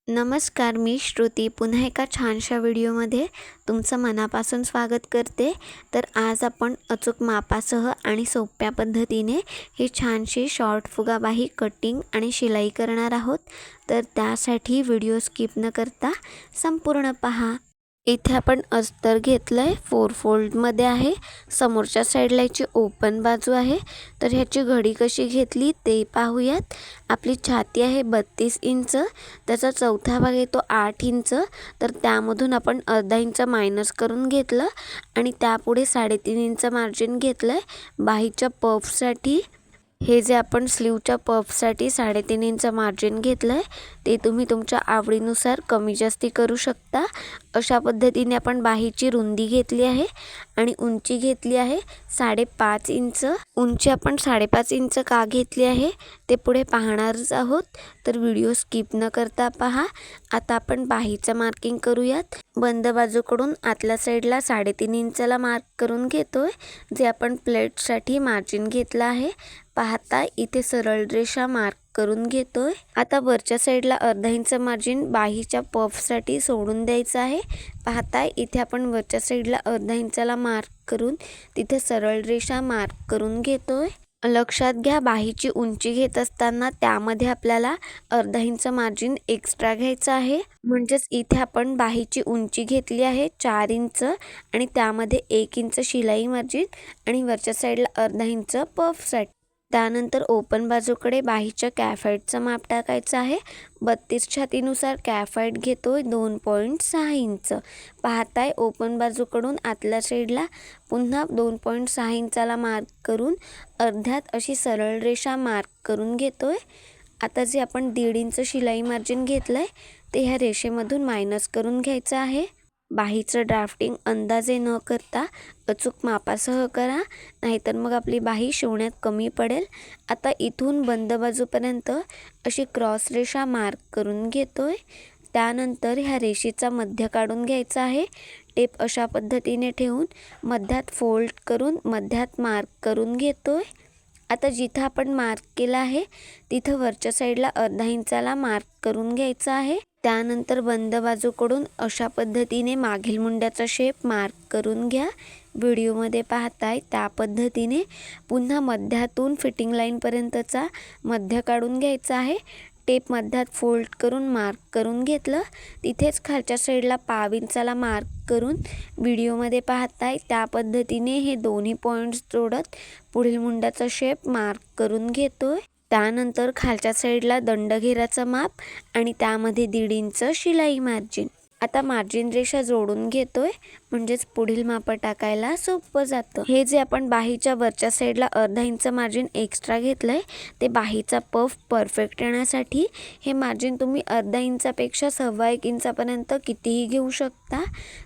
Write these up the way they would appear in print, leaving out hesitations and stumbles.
नमस्कार, मी श्रुती पुन्हा एका छानशा व्हिडिओमध्ये तुमचं मनापासून स्वागत करते. तर आज आपण अचूक मापासह आणि सोप्या पद्धतीने ही छानशी शॉर्ट फुगाबाही कटिंग आणि शिलाई करणार आहोत. तर त्यासाठी व्हिडिओ स्किप न करता संपूर्ण पहा. इथे आपण अस्तर घेतलं आहे, 4 फोल्डमध्ये आहे. समोरच्या साईडला याची ओपन बाजू आहे. तर ह्याची घडी कशी घेतली ते पाहूयात. आपली छाती आहे 32 इंच, त्याचा चौथा भाग आहे तो 8 इंच. तर त्यामधून आपण अर्धा इंच मायनस करून घेतलं आणि त्यापुढे 3.5 इंच मार्जिन घेतलं आहे बाहीच्या पफसाठी. हे जे आपण स्लीवच्या पफसाठी 3.5 इंच मार्जिन घेतलं आहे ते तुम्ही तुमच्या आवडीनुसार कमी जास्ती करू शकता. अशा पद्धतीने आपण बाहीची रुंदी घेतली आहे आणि उंची घेतली आहे 5.5 इंच. उंची आपण 5.5 इंच का घेतली आहे ते पुढे पाहणारच आहोत, तर व्हिडिओ स्किप न करता पहा. आता आपण बाहीचं मार्किंग करूयात. बंद बाजूकडून आतल्या साईडला 3.5 इंचला मार्क करून घेतोय, जे आपण प्लेटसाठी मार्जिन घेतलं आहे. पाहता इथे सरळ रेषा मार्क करून घेतोय. आता वरच्या साईडला अर्धा इंच मार्जिन बाहीच्या पफसाठी सोडून द्यायचं आहे. पाहता इथे आपण वरच्या साईडला अर्धा इंचाला मार्क करून तिथे सरळ रेषा मार्क करून घेतोय. लक्षात घ्या, बाहीची उंची घेत असताना त्यामध्ये आपल्याला अर्धा इंच मार्जिन एक्स्ट्रा घ्यायचं आहे. म्हणजेच इथे आपण बाहीची उंची घेतली आहे 4 इंच आणि त्यामध्ये 1 इंच शिलाई मार्जिन आणि वरच्या साईडला अर्धा इंच पफसाठी. त्यानंतर ओपन बाजूकडे बाहीच्या कॅफाईटचं माप टाकायचं आहे. 32 छातीनुसार कॅफाईट घेतोय 2.6 इंच. पाहताय ओपन बाजूकडून आतल्या साईडला पुन्हा 2.6 इंचाला मार्क करून अर्ध्यात अशी सरळ रेषा मार्क करून घेतोय. आता जे आपण 1.5 इंच शिलाई मार्जिन घेतलंय ते ह्या रेषेमधून मायनस करून घ्यायचं आहे. बाहीचं ड्राफ्टिंग अंदाजे न करता अचूक मापासह करा, नाहीतर मग आपली बाही शिवण्यात कमी पडेल. आता इथून बंद बाजूपर्यंत अशी क्रॉस रेषा मार्क करून घेतोय. त्यानंतर ह्या रेषेचा मध्य काढून घ्यायचा आहे. टेप अशा पद्धतीने ठेवून मध्यात फोल्ड करून मध्यात मार्क करून घेतोय. आता जिथं आपण मार्क केला आहे तिथं वरच्या साईडला अर्धा इंचाला मार्क करून घ्यायचा आहे. त्यानंतर बंद बाजूकडून अशा पद्धतीने मागील मुंड्याचा शेप मार्क करून घ्या. व्हिडिओमध्ये पाहताय त्या पद्धतीने पुन्हा मध्यातून फिटिंग लाईनपर्यंतचा मध्य काढून घ्यायचा आहे. टेप मध्यात फोल्ड करून मार्क करून घेतलं. तिथेच खालच्या साईडला पाव इंचाला मार्क करून व्हिडिओमध्ये पाहताय त्या पद्धतीने हे दोन्ही पॉईंट्स जोडत पुढील मुंड्याचा शेप मार्क करून घेतोय. त्यानंतर खालच्या साईडला दंडघेराचं माप आणि त्यामध्ये 1.5 इंच शिलाई मार्जिन. आता मार्जिन रेषा जोडून घेतोय, म्हणजेच पुढील माप टाकायला सोपं जातं. हे जे आपण बाहीच्या वरच्या साईडला अर्धा इंच मार्जिन एक्स्ट्रा घेतलंय ते बाहीचा पफ परफेक्ट येण्यासाठी. हे मार्जिन तुम्ही अर्धा इंचापेक्षा 1.25 इंचापर्यंत कितीही घेऊ शकता.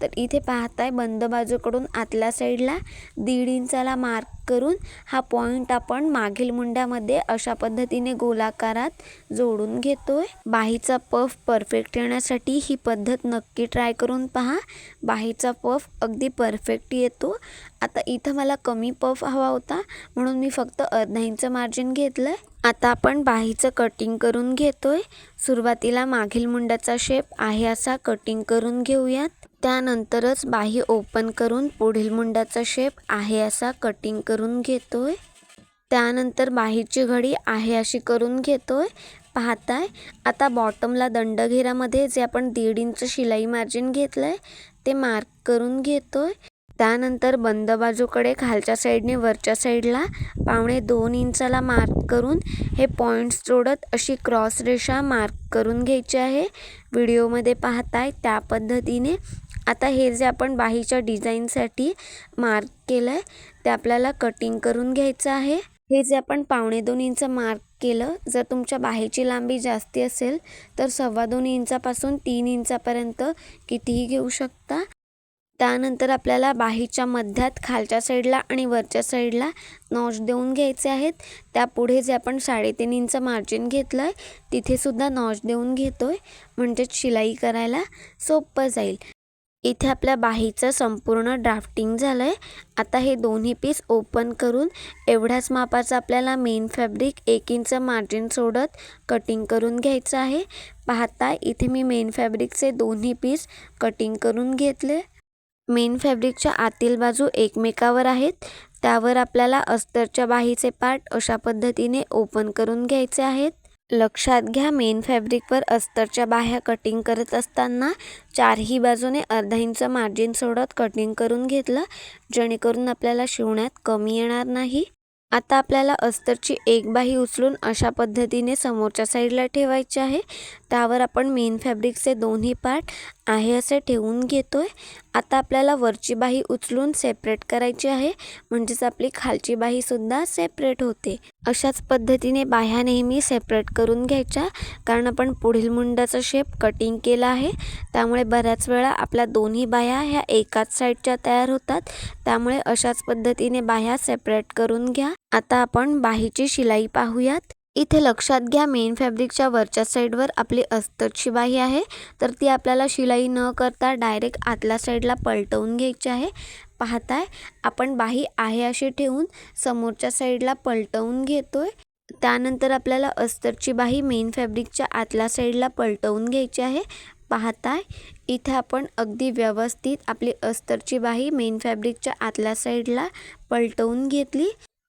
तर इथे पाहताय बंद बाजूकडून आतल्या साईडला 1.5 इंचाला मार्क करून हा पॉइंट आपण मागील मुंड्यामध्ये अशा पद्धतीने गोलाकारात जोडून घेतोय. बाहीचा पफ परफेक्ट येण्यासाठी ही पद्धत नक्की ट्राय करून पहा. बाहीचा पफ अगदी परफेक्ट येतो. आता इथं मला कमी पफ हवा होता म्हणून मी फक्त अर्धा इंच मार्जिन घेतलंय. आता आपण बाहीचं कटिंग करून घेतोय. सुरुवातीला मागील मुंड्याचा शेप आहे असा कटिंग करून घेऊयात. त्यानंतरच बाही ओपन करून पुढील मुंड्याचा शेप आहे असा कटिंग करून घेतोय. त्यानंतर बाहीची घडी आहे अशी करून घेतोय. पाहताय आता बॉटमला दंडघेरामध्ये जे आपण 1.5 इंच शिलाई मार्जिन घेतलंय ते मार्क करून घेतोय. त्यानंतर बंद बाजूकडे खालच्या साईडने वरच्या साईडला 1.25 इंचाला मार्क करून हे पॉईंट्स जोडत अशी क्रॉस रेषा मार्क करून घ्यायची आहे. व्हिडिओमध्ये पाहताय त्या पद्धतीने. आता हे जे आपण बाहीच्या डिझाईनसाठी मार्क केलंय ते आपल्याला कटिंग करून घ्यायचं आहे. हे जे आपण 2.25 इंच मार्क केलं, जर तुमच्या बाहीची लांबी जास्ती असेल तर 2.25 इंचापासून 3 इंचापर्यंत कितीही घेऊ शकता. त्यानंतर आपल्याला बाहीच्या मध्यात खालच्या साईडला आणि वरच्या साईडला नॉच देऊन घ्यायचे आहेत. त्यापुढे जे आपण 3.5 इंच मार्जिन घेतलंय तिथे सुद्धा नॉच देऊन घेतोय, म्हणजेच शिलाई करायला सोपं जाईल. इथे आपल्या बाहीचं संपूर्ण ड्राफ्टिंग झालं आहे. आता हे दोन्ही पीस ओपन करून एवढ्याच मापाचं आपल्याला मेन फॅब्रिक 1 इंच मार्जिन सोडत कटिंग करून घ्यायचं आहे. पाहता इथे मी मेन फॅब्रिकचे दोन्ही पीस कटिंग करून घेतले. मेन फॅब्रिकच्या आतील बाजू एकमेकावर आहेत. त्यावर आपल्याला अस्तरच्या बाहीचे पार्ट अशा पद्धतीने ओपन करून घ्यायचे आहेत. लक्षात घ्या, मेन फॅब्रिकवर अस्तरच्या बाह्या कटिंग करत असताना चारही बाजूने अर्धा इंच मार्जिन सोडत कटिंग करून घेतलं, जेणेकरून आपल्याला शिवण्यात कमी येणार नाही. आता आपल्याला अस्तरची एक बाही उचलून अशा पद्धतीने समोरच्या साईडला ठेवायची आहे. त्यावर आपण मेन फॅब्रिकचे दोन्ही पार्ट आहे असे ठेवून घेतोय. आता आपल्याला वरची बाही उचलून सेपरेट करायची आहे, म्हणजेच आपली खालची बाहीसुद्धा सेपरेट होते. अशाच पद्धतीने बाह्या नेहमी सेपरेट करून घ्यायच्या, कारण आपण पुढील मुंडाचा शेप कटिंग केला आहे. त्यामुळे बऱ्याच वेळा आपल्या दोन्ही बाह्या ह्या एकाच साईडच्या तयार होतात. त्यामुळे अशाच पद्धतीने बाह्या सेपरेट करून घ्या. आता आपण बाहीची शिलाई पाहूयात. इथे लक्षात घ्या, मेन फॅब्रिकच्या वरच्या साईडवर आपली अस्तरची बाही आहे, तर ती आपल्याला शिलाई न करता डायरेक्ट आतल्या साईडला पलटवून घ्यायची आहे. पाहताय, आपण बाही आहे अशी ठेवून समोरच्या साईडला पलटवून घेतोय. त्यानंतर आपल्याला अस्तरची बाही मेन फॅब्रिकच्या आतल्या साईडला पलटवून घ्यायची आहे. पाहताय, इथे आपण अगदी व्यवस्थित आपली अस्तरची बाही मेन फॅब्रिकच्या आतल्या साईडला पलटवून घेतली.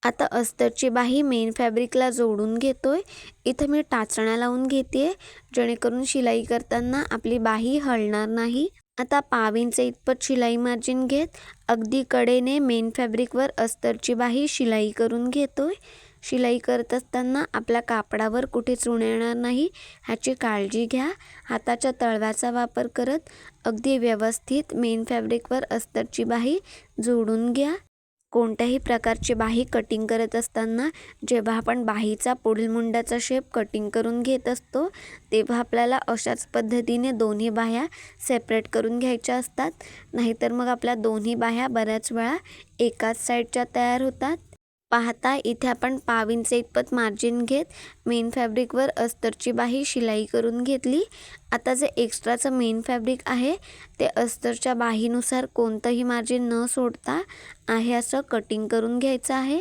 आता अस्तरची बाही मेन फॅब्रिकला जोडून घेतोय. इथं मी टाचण्या लावून घेते, जेणेकरून शिलाई करताना आपली बाही हलणार नाही. आता 1/2 इंच इतपत शिलाई मार्जिन घेत अगदी कडेने मेन फॅब्रिकवर अस्तरची बाही शिलाई करून घेतोय. शिलाई करत असताना आपल्या कापडावर कुठे चुण येणार नाही ह्याची काळजी घ्या. हाताच्या तळव्याचा वापर करत अगदी व्यवस्थित मेन फॅब्रिकवर अस्तरची बाही जोडून घ्या. कोणत्याही प्रकारची बाही कटिंग करत असताना जेव्हा आपण बाहीचा पुढील मुंडाचा शेप कटिंग करून घेत असतो, तेव्हा आपल्याला अशाच पद्धतीने दोन्ही बाह्या सेपरेट करून घ्यायच्या असतात. नाहीतर मग आपल्या दोन्ही बाह्या बऱ्याच वेळा एकाच साईडच्या तयार होतात. पाहता, इथे आपण 1/2 इंच इतपत मार्जिन घेत मेन फॅब्रिकवर अस्तरची बाही शिलाई करून घेतली. आता जे एक्स्ट्राचं मेन फॅब्रिक आहे ते अस्तरच्या बाहीनुसार कोणतंही मार्जिन न सोडता आहे असं कटिंग करून घ्यायचं आहे.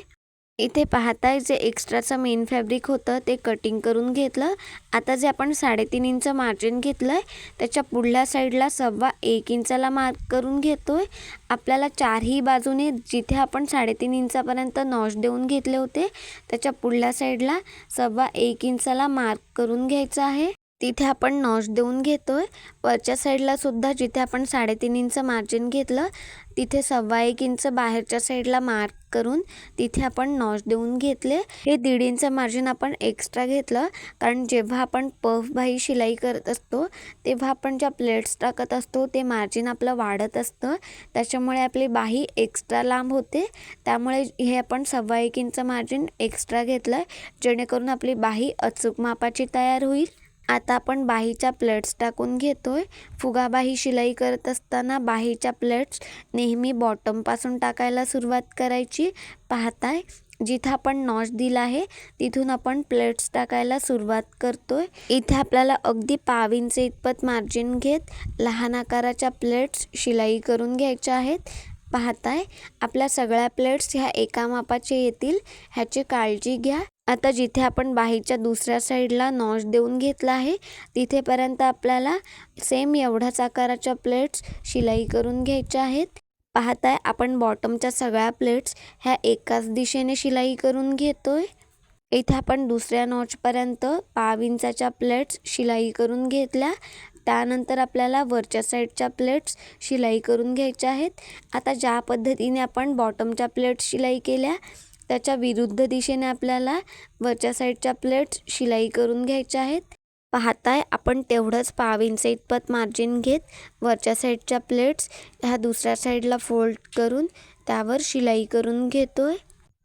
इथे पाहताय, जे एक्स्ट्राचं मेन फॅब्रिक होतं ते कटिंग करून घेतलं. आता जे आपण 3.5 इंच मार्जिन घेतलं आहे त्याच्या पुढल्या साईडला 1.25 इंचाला मार्क करून घेतोय. आपल्याला चारही बाजूने जिथे आपण 3.5 इंचापर्यंत नॉच देऊन घेतले होते त्याच्या पुढल्या साईडला 1.25 इंचाला मार्क करून घ्यायचं आहे. तिथे आपण नॉच देऊन घेतोय. वरच्या साईडला सुद्धा जिथे आपण 3.5 इंच मार्जिन घेतलं तिथे 1.25 इंच बाहेरच्या साईडला मार्क करून तिथे आपण नॉच देऊन घेतले. हे 1.5 इंच मार्जिन आपण एक्स्ट्रा घेतलं, कारण जेव्हा आपण पफ बाही शिलाई करत असतो तेव्हा आपण ज्या प्लेट्स टाकत असतो ते मार्जिन आपलं वाढत असतं. त्याच्यामुळे आपली बाही एक्स्ट्रा लांब होते. त्यामुळे हे आपण 1.25 इंच मार्जिन एक्स्ट्रा घेतलं, जेणेकरून आपली बाही अचूक मापाची तयार होईल. आता आपण बाहीच्या प्लेट्स टाकून घेतोय. फुगाबाही शिलाई करत असताना बाहीच्या प्लेट्स नेहमी बॉटमपासून टाकायला सुरुवात करायची. पाहताय, जिथं आपण नॉच दिला आहे तिथून आपण प्लेट्स टाकायला सुरुवात करतोय. इथे आपल्याला अगदी 1/2 इंच इतपत मार्जिन घेत लहान आकाराच्या प्लेट्स शिलाई करून घ्यायच्या आहेत. पाहताय, आपल्या सगळ्या प्लेट्स ह्या एका मापाचे येतील ह्याची काळजी घ्या. आता जिथे आपण बाहीच्या दुसऱ्या साईडला नॉच देऊन घेतला आहे तिथेपर्यंत आपल्याला सेम एवढ्याच आकाराच्या प्लेट्स शिलाई करून घ्यायच्या आहेत. पाहताय, आपण बॉटमच्या सगळ्या प्लेट्स ह्या एकाच दिशेने शिलाई करून घेतोय. इथे आपण दुसऱ्या नॉचपर्यंत 1/2 इंचाच्या प्लेट्स शिलाई करून घेतल्या. त्यानंतर आपल्याला वरच्या साईडच्या प्लेट्स शिलाई करून घ्यायच्या आहेत. आता ज्या पद्धतीने आपण बॉटमच्या प्लेट्स शिलाई केल्या त्याच्या विरुद्ध दिशेने आपल्याला वरच्या साईडच्या प्लेट्स शिलाई करून घ्यायच्या आहेत. पाहताय, आपण तेवढंच 1/2 इंच इतपत मार्जिन घेत वरच्या साईडच्या प्लेट्स ह्या दुसऱ्या साईडला फोल्ड करून त्यावर शिलाई करून घेतोय.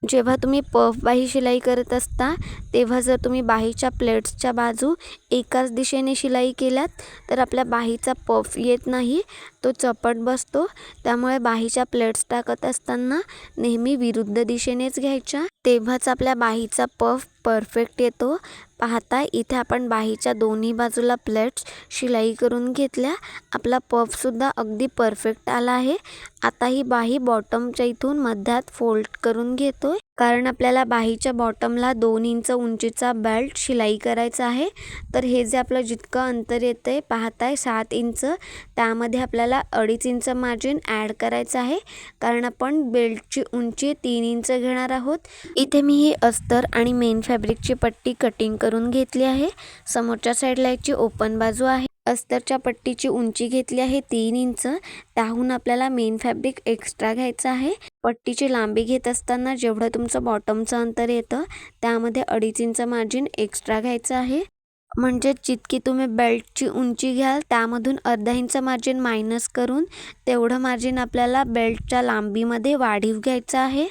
जेव्हा तुम्ही पफ बाही शिलाई करत असता तेव्हा जर तुम्ही बाहीच्या प्लेट्सच्या बाजू एकाच दिशेने शिलाई केल्यात तर आपल्या बाहीचा पफ येत नाही, तो चपट बसतो. त्यामुळे बाहीच्या प्लेट्स टाकत असताना नेहमी विरुद्ध दिशेनेच घ्यायच्या, तेव्हाच आपल्या बाहीचा पफ परफेक्ट येतो. पाहता इथे आपण बाहीच्या दोन्ही बाजूला प्लेट्स शिलाई करून घेतल्या। आपला पफसुद्धा अगदी परफेक्ट आला आहे। आता ही बाही बॉटमच्या इथून मध्यात फोल्ड करून घेतोय, कारण आपल्याला बाहीच्या बॉटमला 2 इंच उंचीचा बेल्ट शिलाई करायचा आहे। तर हे जे आपलं जितकं अंतर येतंय पाहताय 7 इंच, त्यामध्ये आपल्याला 2.5 इंच मार्जिन ॲड करायचं आहे, कारण आपण बेल्टची उंची 3 इंच घेणार आहोत। इथे मी ही अस्तर आणि मेन फॅब्रिकची पट्टी कटिंग करून घेतली आहे। समोरच्या साईडला याची ओपन बाजू आहे। अस्तरच्या पट्टीची उंची घेतली आहे 3 इंच, त्याहून आपल्याला मेन फॅब्रिक एक्स्ट्रा घ्यायचं आहे। पट्टीची लांबी घेत असताना जेवढं तुमचं बॉटमचं अंतर येतं त्यामध्ये 2.5 इंच मार्जिन एक्स्ट्रा घ्यायचं आहे। म्हणजे जितकी तुम्ही बेल्टची उंची घ्याल त्यामधून अर्धा इंच मार्जिन मायनस करून तेवढं मार्जिन आपल्याला बेल्टच्या लांबीमध्ये वाढीव घ्यायचं आहे।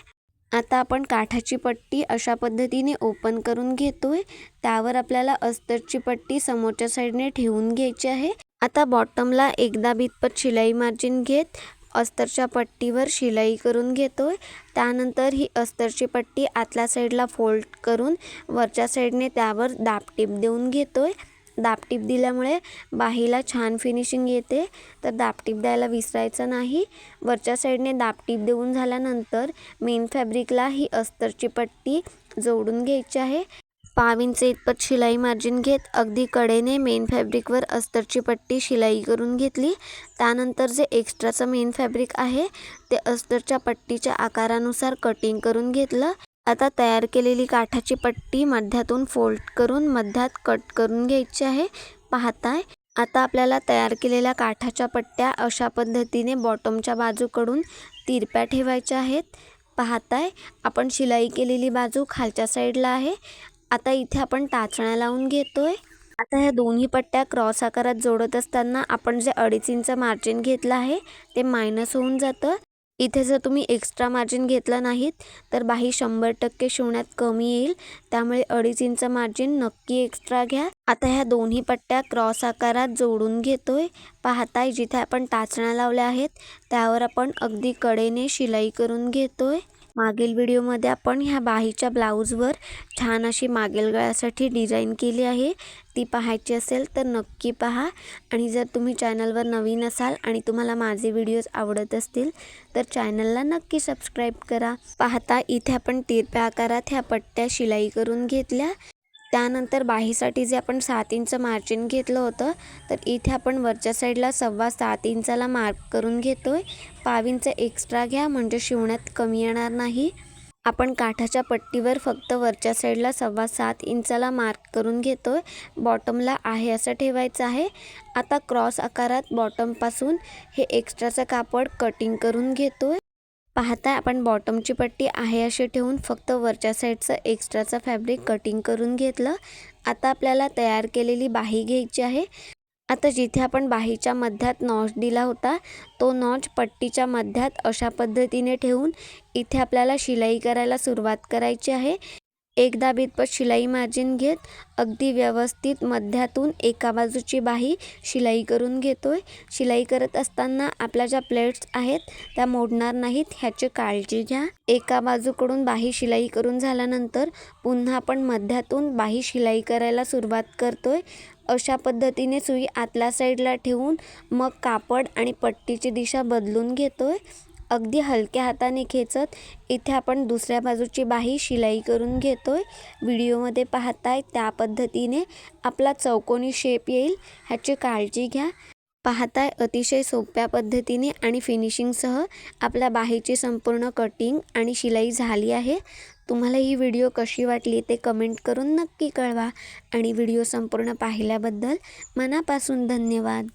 आता आपण काठाची पट्टी अशा पद्धतीने ओपन करून घेतोय, त्यावर आपल्याला अस्तरची पट्टी समोरच्या साईडने ठेवून घ्यायची आहे। आता बॉटमला एकदा बितपत शिलाई मार्जिन घेत अस्तरच्या पट्टीवर शिलाई करून घेतोय। त्यानंतर ही अस्तरची पट्टी आतल्या साईडला फोल्ड करून वरच्या साईडने त्यावर दाबटीप देऊन घेतोय। दाबटीप दिल्यामुळे बाहीला छान फिनिशिंग येते, तर दाबटीप द्यायला विसरायचं नाही। वरच्या साईडने दाबटीप देऊन झाल्यानंतर मेन फॅब्रिकला ही अस्तरची पट्टी जोडून घ्यायची आहे। 1/2 इंच इतपत शिलाई मार्जिन घेत अगदी कडेने मेन फॅब्रिकवर अस्तरची पट्टी शिलाई करून घेतली। त्यानंतर जे एक्स्ट्राचं मेन फॅब्रिक आहे ते अस्तरच्या पट्टीच्या आकारानुसार कटिंग करून घेतलं। आता तयार केलेली काठाची पट्टी मध्यातून फोल्ड करून मध्यात कट करून घ्यायची आहे। पाहताय आता आपल्याला तयार केलेल्या काठाच्या पट्ट्या अशा पद्धतीने बॉटमच्या बाजूकडून तिरप्या ठेवायच्या आहेत। पाहताय आपण शिलाई केलेली बाजू खालच्या साईडला आहे। आता इथे आपण टाचण्या लावून घेतोय। आता ह्या दोन्ही पट्ट्या क्रॉस आकारात जोडत असताना आपण जे 2.5 इंच मार्जिन घेतलं आहे ते मायनस होऊन जातं। इथे जर तुम्ही एक्स्ट्रा मार्जिन घेतलं नाहीत तर बाही 100% शिवण्यात कमी येईल, त्यामुळे 2.5 इंच मार्जिन नक्की एक्स्ट्रा घ्या। आता ह्या दोन्ही पट्ट्या क्रॉस आकारात जोडून घेतोय। पाहताय जिथे आपण टाचण्या लावल्या आहेत त्यावर आपण अगदी कडेने शिलाई करून घेतोय। मागील व्हिडिओमध्ये आपण ह्या बाहीच्या ब्लाऊजवर छान अशी मागील गळ्यासाठी डिझाईन केली आहे, ती पाहायची असेल तर नक्की पहा। आणि जर तुम्ही चॅनलवर नवीन असाल आणि तुम्हाला माझे व्हिडिओज आवडत असतील तर चॅनलला नक्की सबस्क्राईब करा। पाहता इथे आपण तिरप्या आकारात ह्या पट्ट्या शिलाई करून घेतल्या। त्यानंतर बाहीसाठी जे आपण 7 इंच मार्जिन घेतलं होतं तर इथे आपण वरच्या साईडला 7.25 इंचाला मार्क करून घेतोय। 1/2 इंच एक्स्ट्रा घ्या म्हणजे शिवण्यात कमी येणार नाही। आपण काठाच्या पट्टीवर फक्त वरच्या साईडला 7.25 इंचाला मार्क करून घेतोय। बॉटमला आहे असं ठेवायचं आहे। आता क्रॉस आकारात बॉटमपासून हे एक्स्ट्राचं कापड कटिंग करून घेतोय। पाहताय आपण बॉटमची पट्टी आहे अशी ठेवून फक्त वरच्या साईडचं एक्स्ट्राचं फॅब्रिक कटिंग करून घेतलं। आता आपल्याला तयार केलेली बाही घ्यायची आहे। आता जिथे आपण बाहीच्या मध्यात नॉच दिला होता तो नॉच पट्टीच्या मध्यात अशा पद्धतीने ठेवून इथे आपल्याला शिलाई करायला सुरुवात करायची आहे। एकदा बितपत शिलाई मार्जिन घेत अगदी व्यवस्थित मध्यातून एका बाजूची बाही शिलाई करून घेतोय। शिलाई करत असताना आपल्या ज्या प्लेट्स आहेत त्या मोडणार नाहीत ह्याची काळजी घ्या। एका बाजूकडून बाही शिलाई करून झाल्यानंतर पुन्हा आपण मध्यातून बाही शिलाई करायला सुरुवात करतोय। अशा पद्धतीने सुई आतल्या साईडला ठेवून मग कापड आणि पट्टीची दिशा बदलून घेतोय। अगदी हलक्या हाताने खेचत इथे आपण दुसऱ्या बाजूची बाही शिलाई करून घेतोय। व्हिडिओमध्ये पाहताय त्या पद्धतीने आपला चौकोनी शेप येईल ह्याची काळजी घ्या। पाहताय अतिशय सोप्या पद्धतीने आणि फिनिशिंगसह आपल्या बाहीची संपूर्ण कटिंग आणि शिलाई झाली आहे। तुम्हाला ही व्हिडिओ कशी वाटली ते कमेंट करून नक्की कळवा आणि व्हिडिओ संपूर्ण पाहिल्याबद्दल मनापासून धन्यवाद।